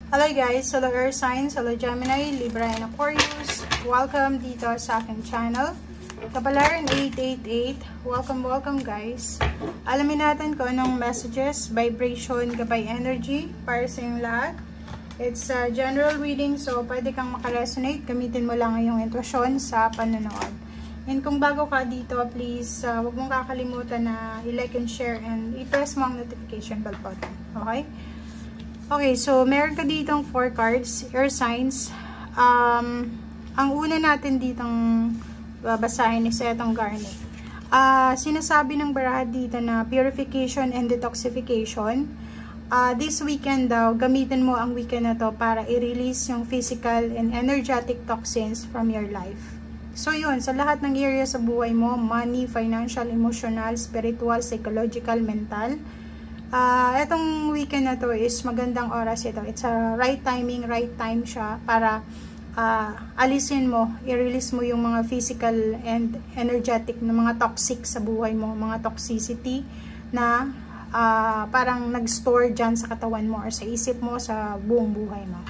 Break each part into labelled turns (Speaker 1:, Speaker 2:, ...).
Speaker 1: Hello guys, hello Earth Signs, hello Gemini, Libra and Aquarius. Welcome dito sa aking channel. Kapalaran 888. Welcome guys. Alamin natin kung anong messages, vibration, gabay energy para sa inyong lahat. It's a general reading, so pwede kang makaresonate. Gamitin mo lang yung intuition sa panonood. And kung bago ka dito, please, huwag mong kakalimutan na i-like and share and i-press mo ang notification bell button. Okay? Okay, so meron ka ditong 4 cards, air signs. Ang una natin ditong babasahin is etong garnet. Sinasabi ng baraha dito na purification and detoxification. This weekend daw, gamitin mo ang weekend na to para i-release yung physical and energetic toxins from your life. So yun, sa lahat ng area sa buhay mo, money, financial, emotional, spiritual, psychological, mental, etong weekend na to is magandang oras ito. It's a right timing, right time siya para alisin mo, i-release mo yung mga physical and energetic na mga toxic sa buhay mo, mga toxicity na parang nag-store dyan sa katawan mo or sa isip mo, sa buong buhay mo.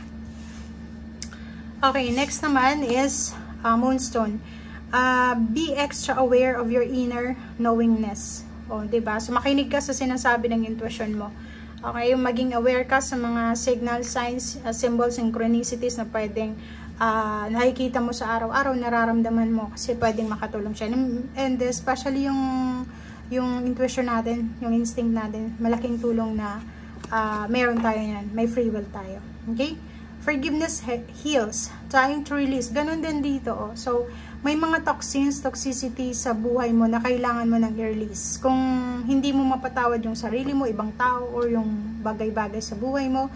Speaker 1: Okay, next naman is Moonstone. Be extra aware of your inner knowingness. O, diba? So, makinig ka sa sinasabi ng intuition mo. Okay? Maging aware ka sa mga signal, signs, symbols, synchronicities na pwedeng nakikita mo sa araw-araw, nararamdaman mo kasi pwedeng makatulong siya. And especially yung intuition natin, yung instinct natin, malaking tulong na meron tayo yan. May free will tayo. Okay? Forgiveness heals. Trying to release. Ganun din dito. Oh. So, may mga toxins, toxicity sa buhay mo na kailangan mo ng i-release. Kung hindi mo mapatawad yung sarili mo, ibang tao, or yung bagay-bagay sa buhay mo,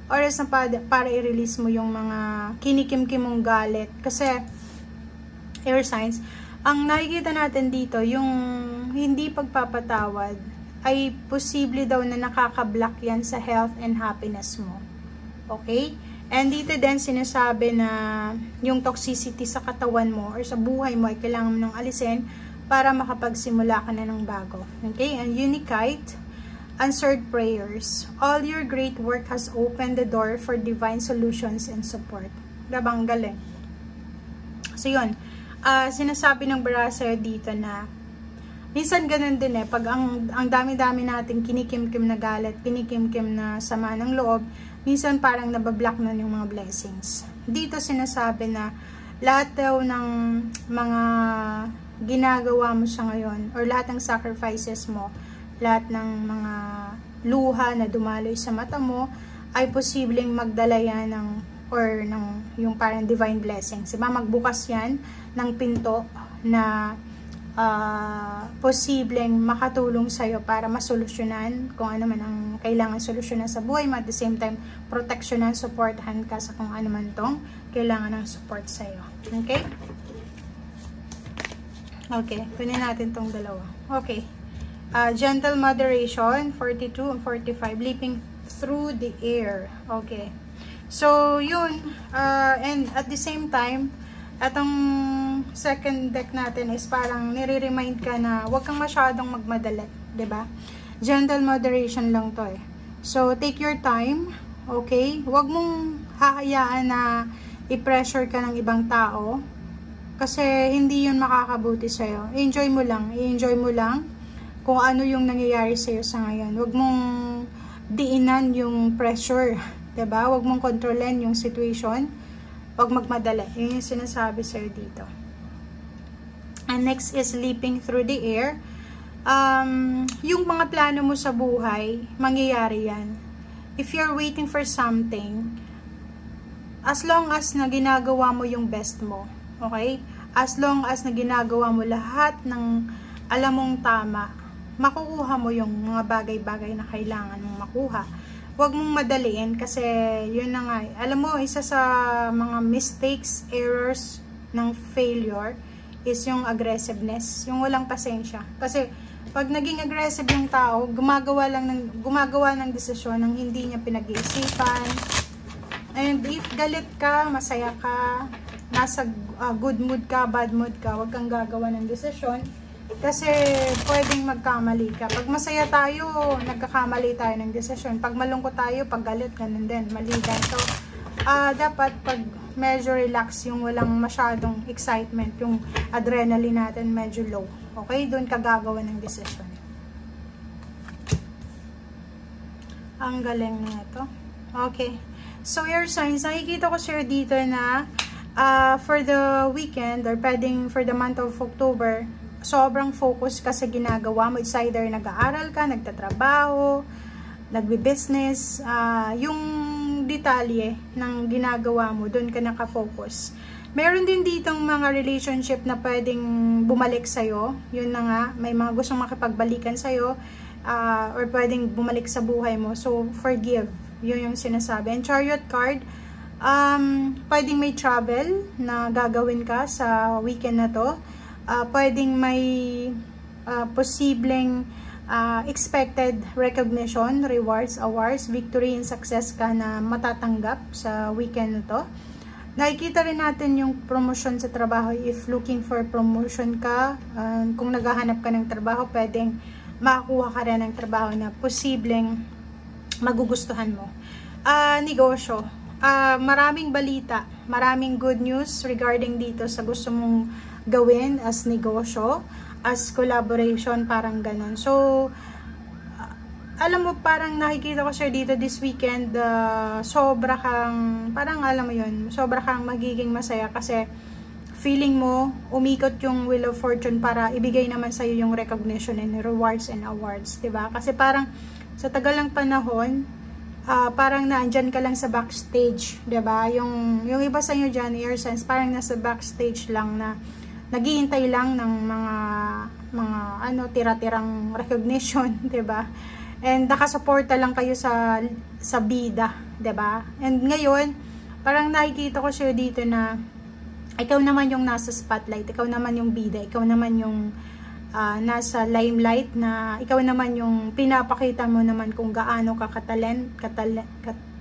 Speaker 1: or para i-release mo yung mga kinikim-kim mong galit. Kasi, air signs, ang nakikita natin dito, yung hindi pagpapatawad, ay posible daw na nakaka-block yan sa health and happiness mo. Okay? And dito din sinasabi na yung toxicity sa katawan mo or sa buhay mo ay kailangan mo nang alisin para makapagsimula ka na ng bago. Okay? And Unikite, answered prayers. All your great work has opened the door for divine solutions and support. Dabang galing. So yun, sinasabi ng Barasa dito na minsan ganun din pag ang dami-dami nating kinikimkim na galit, kinikimkim na sama ng loob, minsan parang nabablock na yung mga blessings. Dito sinasabi na lahat daw ng mga ginagawa mo sa ngayon, or lahat ng sacrifices mo, lahat ng mga luha na dumaloy sa mata mo, ay posibleng magdala yan ng yung parang divine blessings. Diba? Magbukas yan ng pinto na posibleng makatulong sa'yo para masolusyonan kung ano man ang kailangan solusyonan sa buhay mo, at the same time proteksyonan, supportahan ka sa kung ano man tong kailangan ng support sa'yo. Okay? Okay, kunin natin tong dalawa. Okay. Gentle moderation, 42 and 45, leaping through the air. Okay. So, yun. And at the same time, atong second deck natin is parang nire-remind ka na huwag kang masyadong magmadali, 'di ba? Gentle moderation lang 'to eh. So take your time, okay? Huwag mong hahayaan na i-pressure ka ng ibang tao kasi hindi 'yun makakabuti sa iyo. Enjoy mo lang kung ano yung nangyayari sa iyo sa ngayon. Huwag mong diinan yung pressure, 'di ba? Huwag mong kontrolin yung situation. Huwag magmadali. Yun yung sinasabi sa'yo dito. And next is leaping through the air. Yung mga plano mo sa buhay, mangyayari yan. If you're waiting for something, as long as na ginagawa mo yung best mo, okay? As long as na ginagawa mo lahat ng alam mong tama, makukuha mo yung mga bagay-bagay na kailangan mong makuha. Huwag mong madaliin kasi yun na nga. Alam mo, isa sa mga mistakes, errors ng failure is yung aggressiveness, yung walang pasensya. Kasi pag naging aggressive yung tao, gumagawa ng desisyon ng hindi niya pinag-iisipan. And if galit ka, masaya ka, nasa good mood ka, bad mood ka, huwag kang gagawa ng desisyon Kasi pwedeng magkamali ka. Pag masaya tayo, nagkakamali tayo ng desisyon. Pag malungkot tayo, pag galit, ganun din. Mali din. So, dapat pag medyo relax, yung walang masyadong excitement, yung adrenaline natin medyo low. Okay? Doon ka gagawa ng desisyon. Ang galing na ito. Okay. So, your signs, nakikita ko sir dito na for the weekend or pwedeng for the month of October, sobrang focus ka sa ginagawa mo. It's either nag-aaral ka, nagtatrabaho, nagbi-business, yung detalye ng ginagawa mo, doon ka nakafocus. Meron din ditong mga relationship na pwedeng bumalik sa'yo. Yun na nga, may mga gustong makipagbalikan sa'yo, or pwedeng bumalik sa buhay mo. So, forgive. Yun yung sinasabi. And Chariot card, pwedeng may travel na gagawin ka sa weekend na to. Pwedeng may posibleng expected recognition, rewards, awards, victory and success ka na matatanggap sa weekend na to. Nakikita rin natin yung promotion sa trabaho. If looking for promotion ka, kung naghahanap ka ng trabaho, pwedeng makakuha ka rin ng trabaho na posibleng magugustuhan mo. Negosyo. Maraming balita, maraming good news regarding dito sa gusto mong gawin as negosyo, as collaboration, parang ganon. So, alam mo, parang nakikita ko sir dito this weekend, sobra kang, parang alam mo yun, sobra kang magiging masaya kasi feeling mo, umikot yung Wheel of Fortune para ibigay naman sa'yo yung recognition and rewards and awards, diba? Kasi parang sa tagal ng panahon, parang naandyan ka lang sa backstage, diba? Yung iba sa inyo dyan, air sense, parang nasa backstage lang na naghihintay lang ng mga tira-tirang recognition, 'di ba? And nakasuporta lang kayo sa bida, 'di ba? And ngayon, parang nakikita ko siya dito na ikaw naman yung nasa spotlight, ikaw naman yung bida, ikaw naman yung nasa limelight, na ikaw naman yung pinapakita mo naman kung gaano ka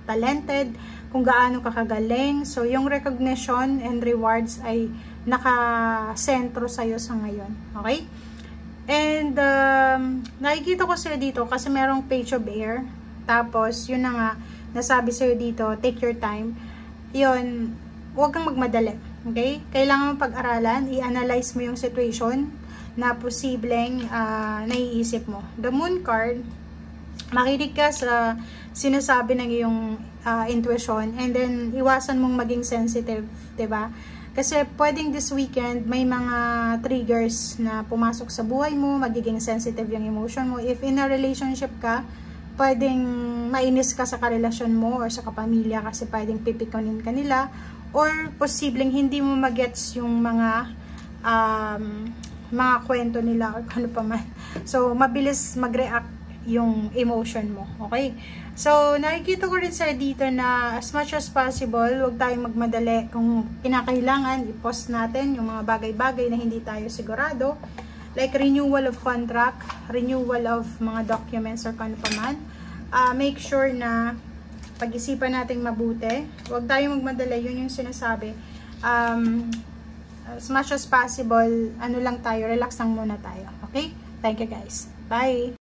Speaker 1: talented, kung gaano ka kagaling. So, yung recognition and rewards ay nakasentro sa'yo sa ngayon. Okay? And, nakikita ko sa'yo dito kasi merong page of air. Tapos, yun na nga, nasabi sa'yo dito, take your time. Yun, huwag kang magmadali. Okay? Kailangan mong pag-aralan, i-analyze mo yung situation na posibleng naiisip mo. The Moon card, makinig ka sa sinasabi ng iyong intuition, and then iwasan mong maging sensitive, 'di ba? Kasi pwedeng this weekend may mga triggers na pumasok sa buhay mo, magiging sensitive yung emotion mo. If in a relationship ka, pwedeng mainis ka sa karelasyon mo or sa kapamilya kasi pwedeng pipikunin ka nila, or posibleng hindi mo magets yung mga kwento nila or ano pa man. So, mabilis mag-react yung emotion mo. Okay? So, nakikita ko rin sa dito na as much as possible, huwag tayong magmadali. Kung kinakailangan, i-post natin yung mga bagay-bagay na hindi tayo sigurado. Like renewal of contract, renewal of mga documents or kano pa man. Make sure na pag-isipan natin mabuti. Huwag tayong magmadali. Yun yung sinasabi. As much as possible, ano lang tayo, relax lang muna tayo. Okay? Thank you guys. Bye!